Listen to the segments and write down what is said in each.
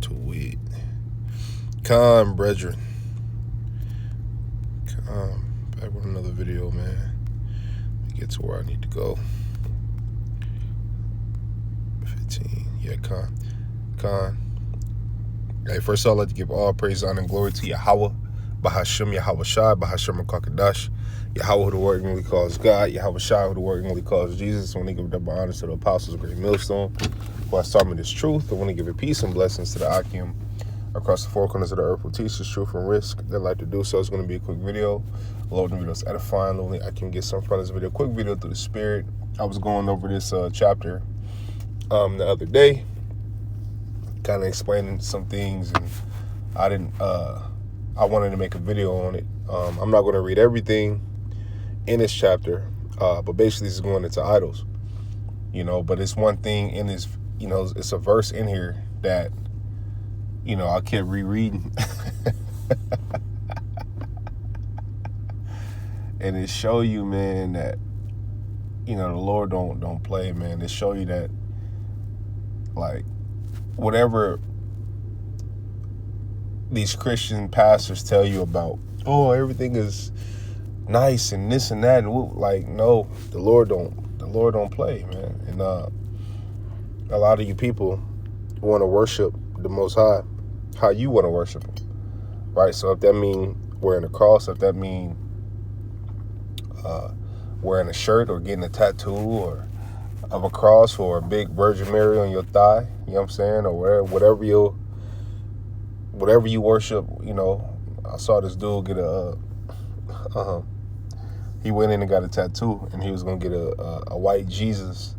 to weed. Con, brethren. Back with another video, man. Let me get to where I need to go. 15. Yeah, Con. Hey, first of all, I'd like to give all praise, honor, and glory to Yahweh, Bahashem, Yahweh Shai, Bahashem Kakadash, Yahweh, who the word really calls God, Yahweh Shai, who the word really calls Jesus. I want to give double honor to the apostles of Great Millstone, who has taught me this truth. I want to give it peace and blessings to the Akim across the four corners of the earth who teach this truth and risk their life to do so. It's going to be a quick video. Lord, the video's edifying. Only I can get some from this video. Quick video through the Spirit. I was going over this chapter the other day, kind of explaining some things, and I wanted to make a video on it. I'm not going to read everything in this chapter, but basically this is going into idols, but it's one thing in this, it's a verse in here that, I kept rereading and it show you, man, that, the Lord don't play, man. It show you that, like, whatever these Christian pastors tell you about, everything is nice and this and that, and no, the Lord don't play, man. And a lot of you people want to worship the Most High how you want to worship him, right? So if that mean wearing a cross, if that mean wearing a shirt or getting a tattoo or of a cross or a big Virgin Mary on your thigh, you know what I'm saying, or whatever you worship, I saw this dude get he went in and got a tattoo, and he was gonna get a white Jesus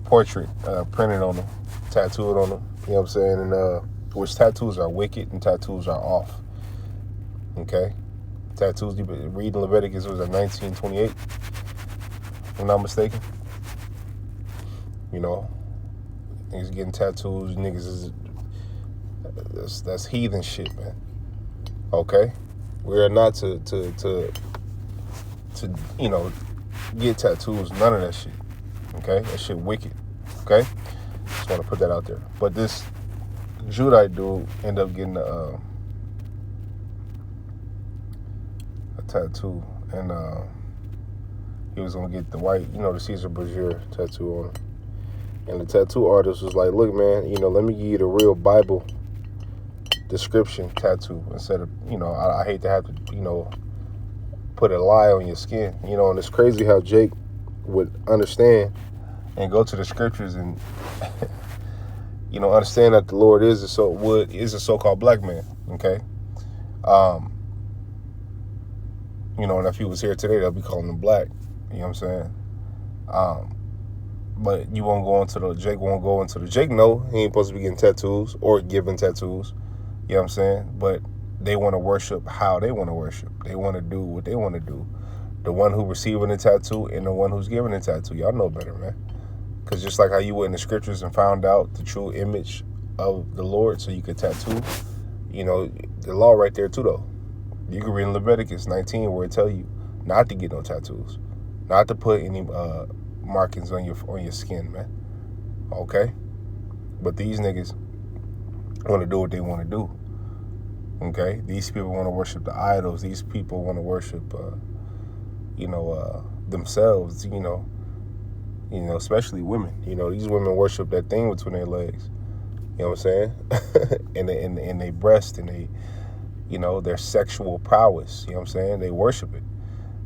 portrait printed on him, tattooed on him, you know what I'm saying, and which tattoos are wicked and tattoos are off. Okay, tattoos. You read in Leviticus, was at 19:28, if I'm not mistaken. Niggas getting tattoos. Niggas that's heathen shit, man. Okay, we are not to get tattoos. None of that shit. Okay, that shit wicked. Okay, just want to put that out there. But this Judite dude ended up getting a tattoo, and he was gonna get the white, the Caesar Borgia tattoo on him. And the tattoo artist was like, "Look, man, let me give you the real Bible description tattoo instead of, I hate to have to, put a lie on your skin, And it's crazy how Jake would understand and go to the scriptures and understand that the Lord is a so-called black man, okay? And if he was here today, they'll be calling him black, you know what I'm saying? But Jake won't go into the, Jake know he ain't supposed to be getting tattoos or giving tattoos, you know what I'm saying? But they want to worship how they want to worship. They want to do what they want to do. The one who receiving the tattoo and the one who's giving the tattoo, y'all know better, man. Because just like how you went in the scriptures and found out the true image of the Lord so you could tattoo, the law right there too, though. You can read in Leviticus 19 where it tell you not to get no tattoos, not to put any markings on your skin, man. Okay? But these niggas want to do what they want to do. Okay? These people want to worship the idols. These people want to worship, themselves, especially women. These women worship that thing between their legs. You know what I'm saying? and they breast and they, their sexual prowess. You know what I'm saying? They worship it.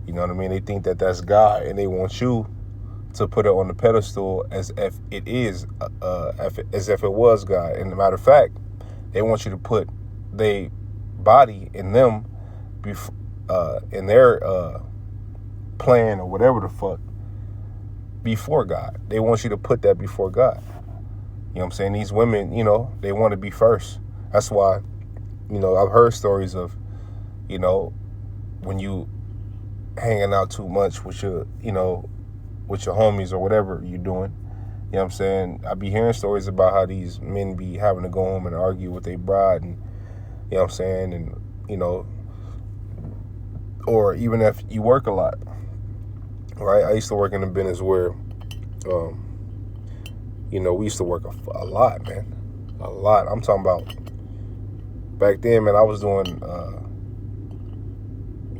You know what I mean? They think that that's God, and they want you to put it on the pedestal as if it is, as if it was God. And as a matter of fact, they want you to put their body in them, in their plan or whatever the fuck, before God. They want you to put that before God. You know what I'm saying? These women, they want to be first. That's why, I've heard stories of, when you hanging out too much with your, with your homies or whatever you're doing. You know what I'm saying? I be hearing stories about how these men be having to go home and argue with their bride, and, you know what I'm saying? And, or even if you work a lot, right? I used to work in a business where, we used to work a lot, man. A lot. I'm talking about back then, man. I was doing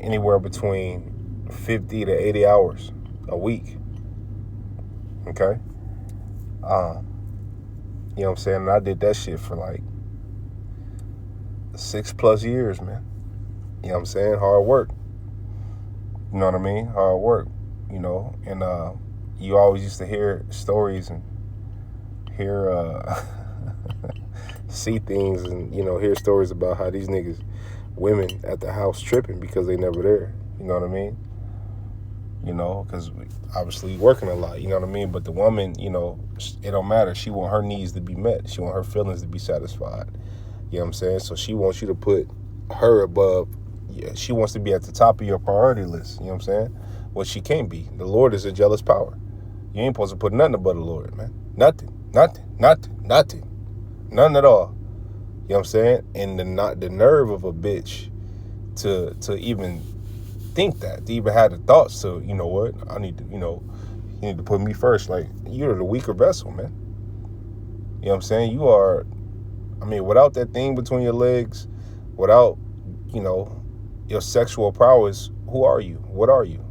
anywhere between 50 to 80 hours a week. Okay. You know what I'm saying? And I did that shit for like 6+ years, man. You know what I'm saying? Hard work. You know what I mean? Hard work. You know, and you always used to hear stories and hear see things and, you know, hear stories about how these niggas, women at the house tripping because they never there. You know what I mean? You know, because obviously working a lot, you know what I mean? But the woman, you know, it don't matter. She want her needs to be met. She want her feelings to be satisfied. You know what I'm saying? So she wants you to put her above. Yeah, she wants to be at the top of your priority list. You know what I'm saying? Well, she can't be. The Lord is a jealous power. You ain't supposed to put nothing above the Lord, man. Nothing. None at all. You know what I'm saying? And the nerve of a bitch to even think that, to even have the thoughts to, you know what, I need to, you know, you need to put me first. Like, you're the weaker vessel, man. You know what I'm saying? You are, I mean, without that thing between your legs, without, you know, your sexual prowess, who are you? What are you?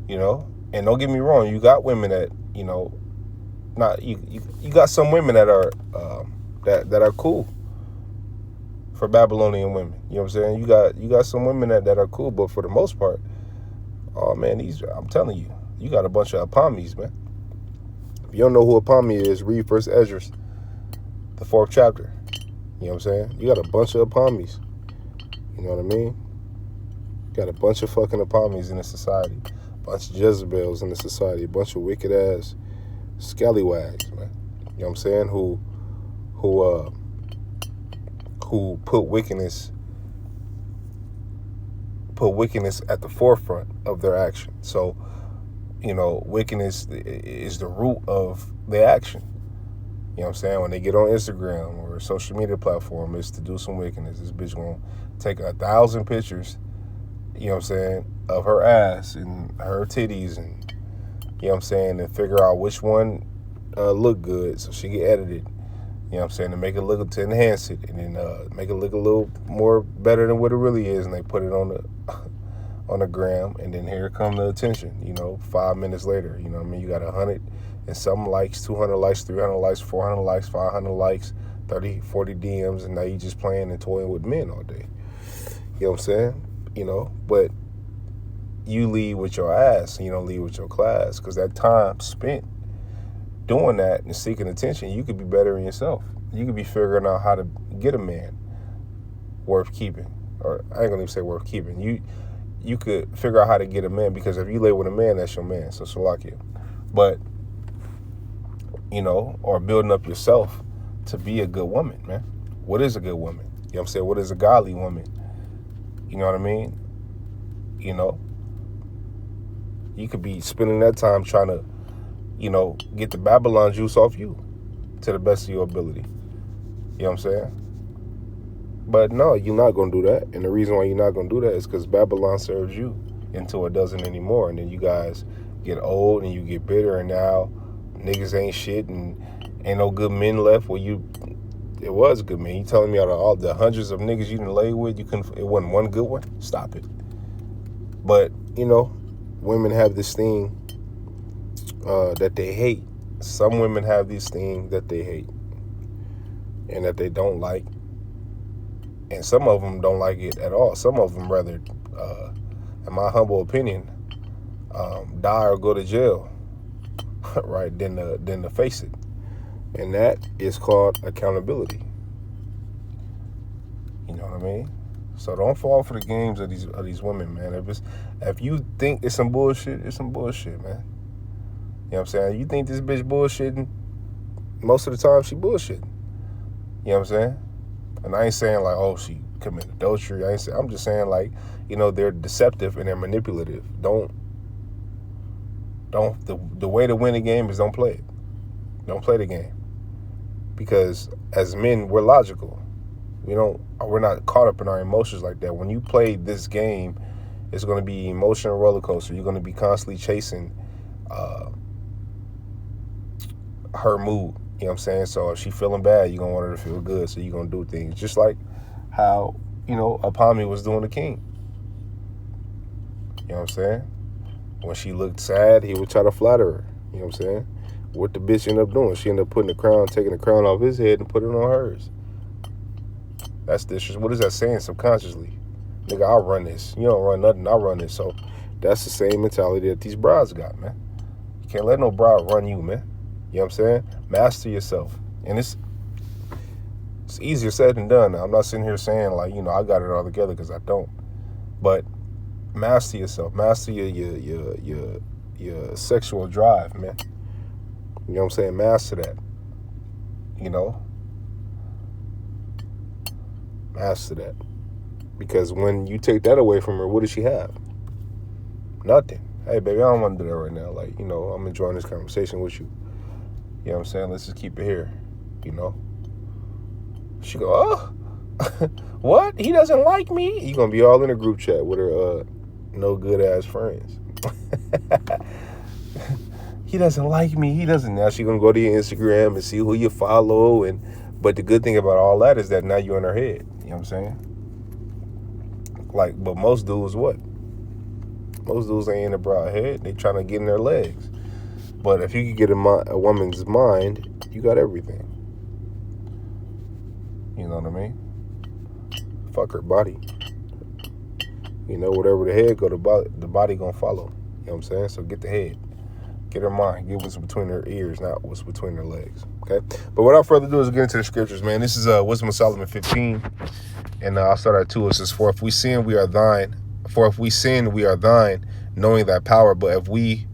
You know? And don't get me wrong, you got women that, you know, not you got some women that are that are cool for Babylonian women. You know what I'm saying? You got some women that are cool, but for the most part, oh man, I'm telling you, you got a bunch of Apamis, man. If you don't know who Apami is, read 1 Esdras, the 4th chapter. You know what I'm saying? You got a bunch of Apamis. You know what I mean? You got a bunch of fucking Apamis in the society. A bunch of Jezebels in the society. A bunch of wicked ass scallywags, man. You know what I'm saying? Who put wickedness at the forefront of their action. So, you know, wickedness is the root of the action. You know what I'm saying? When they get on Instagram or a social media platform, it's to do some wickedness. This bitch gonna take 1,000 pictures, you know what I'm saying, of her ass and her titties, and, you know what I'm saying, and figure out which one look good so she get edited. You know what I'm saying? To make it look, to enhance it, and then make it look a little more better than what it really is, and they put it on the gram, and then here come the attention. You know, 5 minutes later, you know what I mean? You got 100 and some likes, 200 likes, 300 likes, 400 likes, 500 likes, 30, 40 DMs, and now you just playing and toying with men all day. You know what I'm saying? You know, but you lead with your ass, and you don't lead with your class, because that time spent doing that and seeking attention, you could be better in yourself. You could be figuring out how to get a man worth keeping. Or I ain't gonna even say worth keeping. You could figure out how to get a man, because if you lay with a man, that's your man. So Salakia. But, you know, or building up yourself to be a good woman, man. What is a good woman? You know what I'm saying? What is a godly woman? You know what I mean? You know, you could be spending that time trying to, you know, get the Babylon juice off you to the best of your ability. You know what I'm saying? But no, you're not going to do that. And the reason why you're not going to do that is because Babylon serves you until it doesn't anymore. And then you guys get old and you get bitter, and now niggas ain't shit and ain't no good men left. Well, it was good men. You telling me out of all the hundreds of niggas you done lay with, it wasn't one good one? Stop it. But, you know, women have this thing that they hate. Some women have this thing that they hate and that they don't like. And some of them don't like it at all. Some of them rather, in my humble opinion, die or go to jail, right, than to face it. And that is called accountability. You know what I mean? So don't fall for the games of these women, man. If you think it's some bullshit, it's some bullshit, man. You know what I'm saying? You think this bitch bullshitting, most of the time she bullshitting. You know what I'm saying? And I ain't saying like, oh, she committed adultery. I'm just saying, like, you know, they're deceptive and they're manipulative. The way to win a game is don't play it. Don't play the game. Because as men, we're logical. We're not caught up in our emotions like that. When you play this game, it's going to be emotional roller coaster. You're going to be constantly chasing her mood. You know You know what I'm saying? So if she feeling bad, you're going to want her to feel good. So you're going to do things just like how, Apami was doing the king. You know what I'm saying? When she looked sad, he would try to flatter her. You know what I'm saying? What the bitch ended up doing? She ended up taking the crown off his head and putting it on hers. That's disrespectful. What is that saying subconsciously? Nigga, I'll run this. You don't run nothing, I'll run this. So that's the same mentality that these brides got, man. You can't let no bride run you, man. You know what I'm saying? Master yourself. And it's easier said than done. Now, I'm not sitting here saying, like, I got it all together, because I don't. But master yourself. Master your sexual drive, man. You know what I'm saying? Master that. Master that. Because when you take that away from her, what does she have? Nothing. Hey, baby, I don't want to do that right now. Like, I'm enjoying this conversation with you. You know what I'm saying? Let's just keep it here. She go, oh, what? He doesn't like me? You going to be all in a group chat with her no good ass friends. He doesn't like me. He doesn't. Now she going to go to your Instagram and see who you follow. But the good thing about all that is that now you're in her head. You know what I'm saying? Like, but most dudes, what? Most dudes ain't in the broad head. They trying to get in their legs. But if you could get a woman's mind, you got everything. You know what I mean? Fuck her body. Whatever the head go, the body gonna follow. You know what I'm saying? So get the head. Get her mind. Get what's between her ears, not what's between her legs. Okay? But without further ado, let's get into the scriptures, man. This is Wisdom of Solomon 15. And I'll start at 2. It says, For if we sin, we are thine, knowing thy power. But we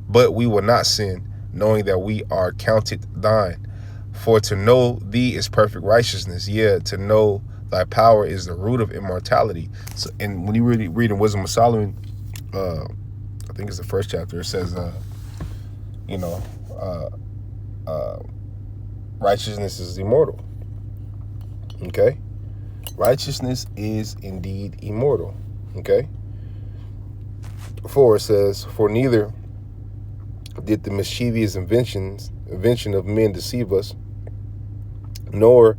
will not sin, knowing that we are counted thine. For to know thee is perfect righteousness. Yeah, to know thy power is the root of immortality. So, and when you really read in Wisdom of Solomon, I think it's the first chapter, it says, righteousness is immortal. Okay? Righteousness is indeed immortal. Okay? 4 says, For neither did the mischievous invention of men deceive us, nor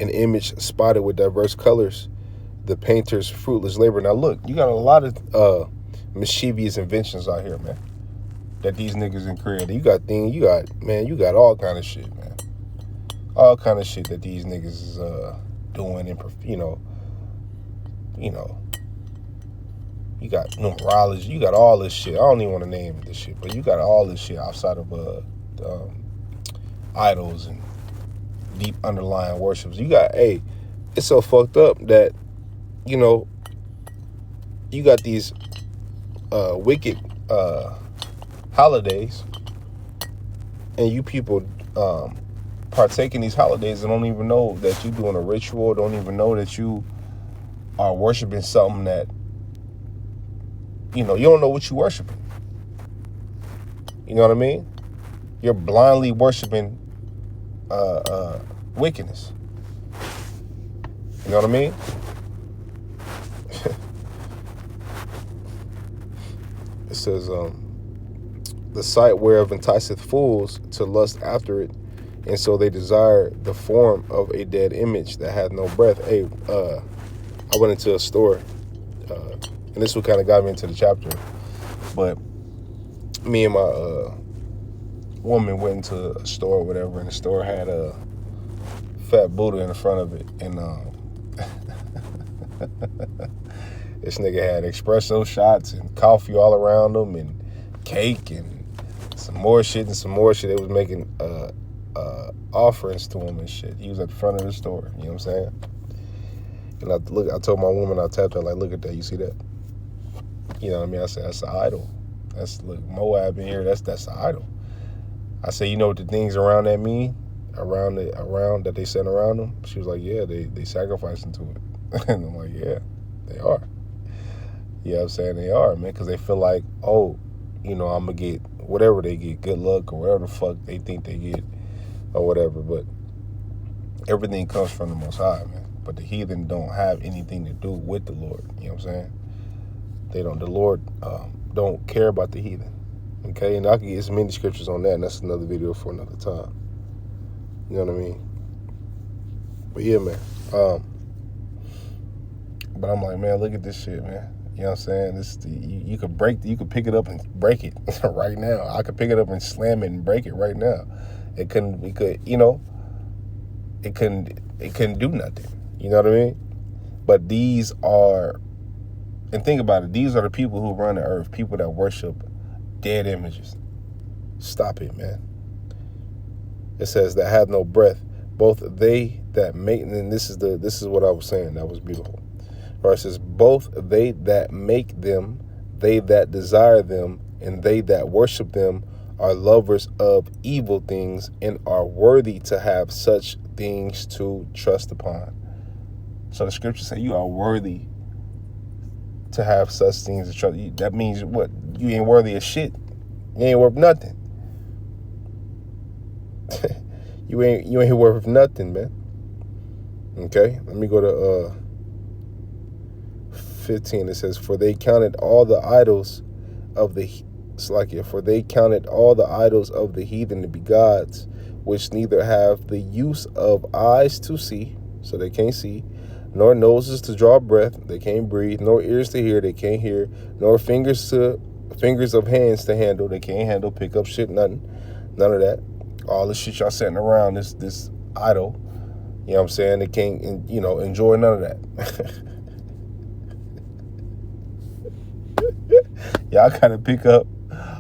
an image spotted with diverse colors, the painter's fruitless labor. Now look, you got a lot of mischievous inventions out here, man, that these niggas in created. You got all kind of shit, man. All kind of shit that these niggas is doing, and you got numerology, you got all this shit. I don't even want to name this shit, but you got all this shit outside of idols and deep underlying worships. You got, it's so fucked up that, you got these wicked holidays, and you people partake in these holidays and don't even know that you're doing a ritual, don't even know that you are worshiping something that, you don't know what you're worshiping. You know what I mean? You're blindly worshiping wickedness. You know what I mean? It says, the sight whereof enticeth fools to lust after it, and so they desire the form of a dead image that hath no breath. Hey, I went into a store, and this what kind of got me into the chapter, but me and my woman went into a store or whatever, and the store had a fat Buddha in the front of it, and this nigga had espresso shots and coffee all around him, and cake, and some more shit. They was making offerings to him and shit. He was at the front of the store. You know what I'm saying? And I told my woman, I tapped her, like, look at that. You see that? You know what I mean? I said, that's an idol. Look, Moab in here, that's an idol. I said, you know what the things around that mean? Around that they sent around them? She was like, yeah, they sacrificing to it. And I'm like, yeah, they are. You know what I'm saying? They are, man, because they feel like, oh, I'm going to get whatever they get, good luck or whatever the fuck they think they get or whatever. But everything comes from the Most High, man. But the heathen don't have anything to do with the Lord. You know what I'm saying? The Lord don't care about the heathen. Okay? And I can get as many scriptures on that, and that's another video for another time. You know what I mean? But yeah, man. But I'm like, man, look at this shit, man. You know what I'm saying? You could you could pick it up and break it right now. I could pick it up and slam it and break it right now. It couldn't do nothing. You know what I mean? But these are, and think about it, these are the people who run the earth, people that worship dead images. Stop it, man. It says that have no breath, both they that make, and this is what I was saying, that was beautiful. Verses, both they that make them, they that desire them, and they that worship them are lovers of evil things and are worthy to have such things to trust upon. So the scriptures say you are worthy to have such things to trust. That means what? You ain't worthy of shit. You ain't worth nothing. you ain't worth nothing, man. Okay, let me go to 15. It says, for they counted all the idols of the heathen to be gods, which neither have the use of eyes to see, so they can't see, nor noses to draw breath, they can't breathe, nor ears to hear, they can't hear, nor fingers of hands to handle, they can't handle, pick up shit, nothing, none of that. All the shit y'all sitting around this idol, you know what I'm saying? They can't, enjoy none of that. Y'all gotta pick up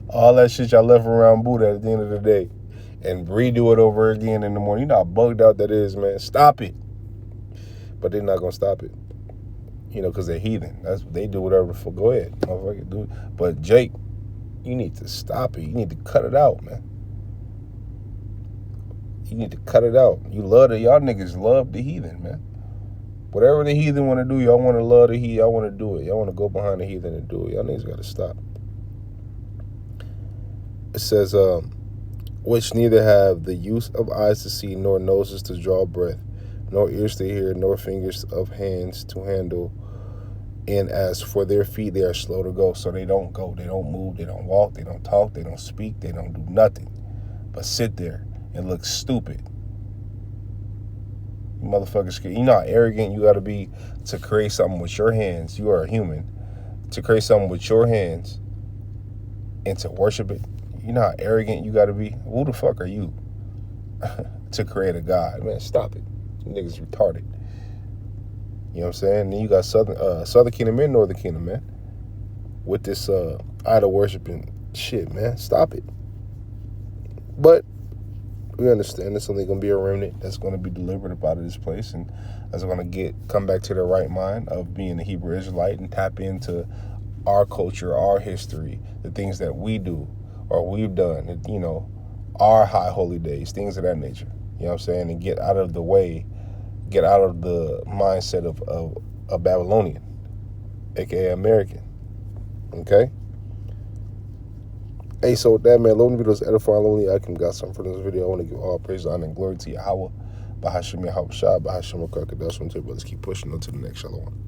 all that shit y'all left around Buddha at the end of the day and redo it over again in the morning. You know how bugged out that is, man. Stop it. But they're not gonna stop it, because they're heathen. They do whatever. Go ahead, motherfucker, do it. But Jake, you need to stop it. You need to cut it out, man. You need to cut it out. Y'all niggas love the heathen, man. Whatever the heathen want to do, y'all want to love the heathen. Y'all want to do it. Y'all want to go behind the heathen and do it. Y'all niggas got to stop. It says, which neither have the use of eyes to see, nor noses to draw breath, nor ears to hear, nor fingers of hands to handle. And as for their feet, they are slow to go. So they don't go. They don't move. They don't walk. They don't talk. They don't speak. They don't do nothing but sit there and look stupid. You motherfuckers, you know how arrogant you got to be to create something with your hands. You are a human. To create something with your hands and to worship it. You know how arrogant you got to be? Who the fuck are you to create a god? Man, stop it. You niggas retarded. You know what I'm saying? And then you got Southern Kingdom and Northern Kingdom, man. With this idol worshiping shit, man. Stop it. But we understand there's only going to be a remnant that's going to be delivered up out of this place and that's going to come back to their right mind of being a Hebrew Israelite and tap into our culture, our history, the things that we do or we've done, our high holy days, things of that nature. You know what I'm saying? And get out of the mindset of a Babylonian, aka American. Okay? Hey, so with that, man, loading videos edifying, lonely. I can got something for this video. I want to give all praise, honor, and glory to Yahweh. Bahashim Yahweh Shah, Bahashim Kakadash. Until brothers keep pushing on to the next Shalom.